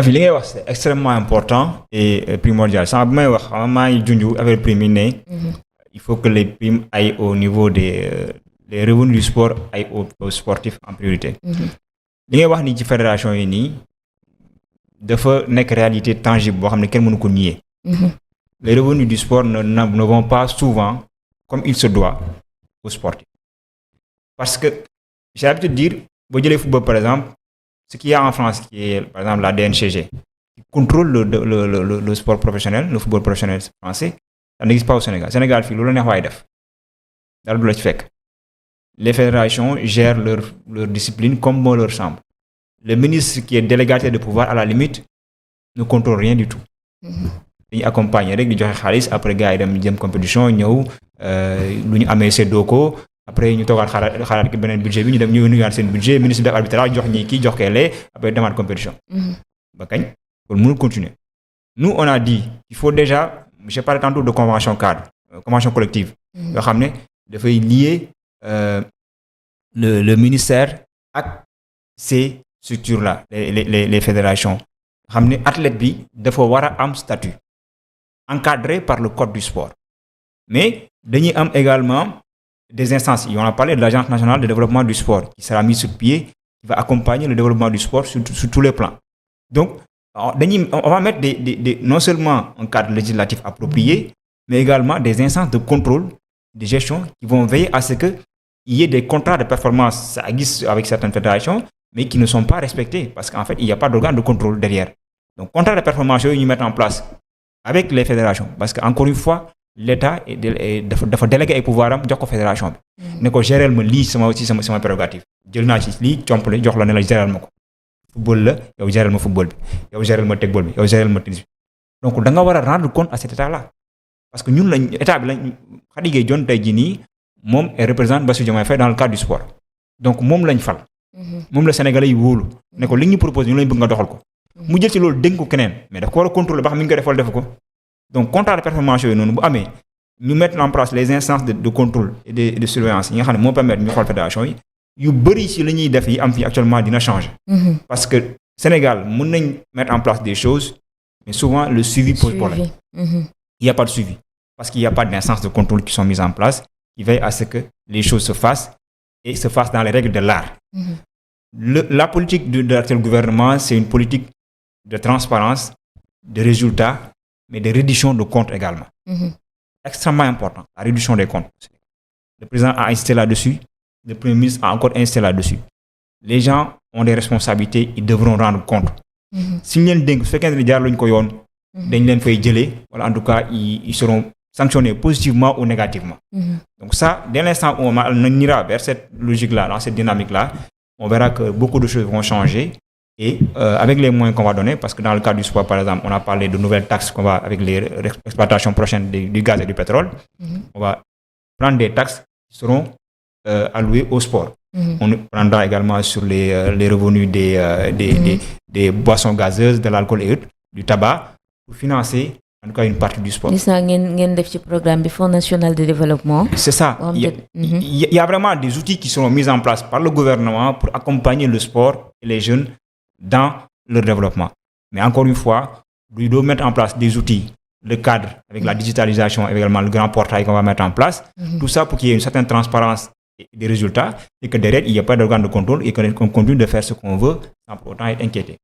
li ngay wax c'est extrêmement important et primordial sans bi may wax maa ngi junj avec prime yi ne il faut que les primes aillent au niveau les revenus du sport aillent aux sportifs en priorité li ngay wax ni ci fédération yi nii dafa nekk réalité tangible boo xam ne kenn mënu ko nier les revenus du sport ne vont pas souvent comme il se doit aux sportifs parce que j'ai l'habitude de dire boo jëlee football par exemple ce qu'il y a en France qui est par exemple la DNCG qui contrôle le sport professionnel le football professionnel français ça n'existe pas au Sénégal Sénégal fii loolu la neex waay def dara du la ci fekk les fédérations gèrent leur discipline comme bon leur semble le ministre qui est délégataire de pouvoir à la limite ne contrôle rien du tout dañuy accompagner rek di joxe xaalis après gars yi dem jëm compétition ñëw lu ñu amee seddoo ko après ñu toogaat xalaat beneen budget bi ñu dem ñu nuyaat seen budget ministre def arbitrage jox ñi kii jox keelee après demaat compétition ba kañ kon mënul continuer nous on a dit il faut déjà j'ai parlé tantôt de convention cadre convention collective yoo xam ne dafay lier le ministère ak ces structures là les fédérations xam ne athlète bi dafa war a am statut encadré par le code du sport mais dañuy am également des instances on a parlé de l'agence nationale de développement du sport qui sera mise sur pied qui va accompagner le développement du sport sur tous les plans donc on va mettre des non seulement un cadre législatif approprié mais également des instances de contrôle de gestion qui vont veiller à ce que il y ait des contrats de performance ça existe avec certaines fédérations mais qui ne sont pas respectés parce qu'en fait il n'y a pas d'organe de contrôle derrière donc contrat de performance yooyu ñu mettre en place avec les fédérations parce que encore une fois l'État dafa délégué ay pouvoir am jox ko fédération bi ne ko gérer ma lii sama prérogative jël naa ci lii complet jox la ne la gérer ma ko football la yow gérer ma football bi yow gérer ma tegball bi yow gérer ma tennis bi donc da nga war a rendre compte à cet état là parce que ñun lañ état bi lañ Khady Gueye Dione tey jii nii moom elle représente Bassirou Diomaye Faye dans le cadre du sport donc moom lañ fal moom la Sénégalais yi wóolu ne ko li ñu proposé ñu lañ bëgg nga doxal ko mu jël ci loolu dénk ko keneen mais daf ko war a contrôler ba xam mi ngi koy defal def ko donc contrat de performance yooyu noonu bu amee ñu mettre en place les instances de contrôle et de surveillance yi nga xam ne moo permettre ñu xool fédération yi yu bëri ci li ñuy def yi am fii actuellement dina changer parce que Sénégal mën nañ mettre en place des choses mais souvent le suivi pose problème il y a pas de suivi parce qu'il y a pas d'instances de contrôle qui sont mises en place qui veillent à ce que les choses se fassent et se fassent dans les règles de l'art la politique de l'actuel gouvernement c'est une politique de transparence de résultats mais de reddition de comptes également extrêmement important la réduction des comptes le président a insisté là-dessus le premier ministre a encore insisté là-dessus les gens ont des responsabilités ils devront rendre compte si ñu leen dénk su fekkee ne jaar lañu ko yoon dañ leen fay jëlee wala en tout cas ils seront sanctionnés positivement ou négativement donc ça dès l'instant où on ira vers cette logique-là dans cette dynamique-là on verra que beaucoup de choses vont changer et avec les moyens qu'on va donner parce que dans le cadre du sport par exemple on a parlé de nouvelles taxes qu'on va avec les exploitations prochaines du gaz et du pétrole on va prendre des taxes qui seront allouées au sport on prendra également sur les revenus des boissons gazeuses de l'alcool et autres du tabac pour financer en tout cas une partie du sport. gis naa ngeen def ci programme bi Fonds national de développement. C'est ça. Il y a vraiment des outils qui seront mis en place par le gouvernement pour accompagner le sport et les jeunes dans leur développement. Mais encore une fois, il doit mettre en place des outils, le cadre avec la digitalisation et également le grand portail qu'on va mettre en place. Tout ça pour qu'il y ait une certaine transparence des résultats et que derrière, il n'y a pas d'organe de contrôle et qu'on continue de faire ce qu'on veut sans pour autant être inquiété.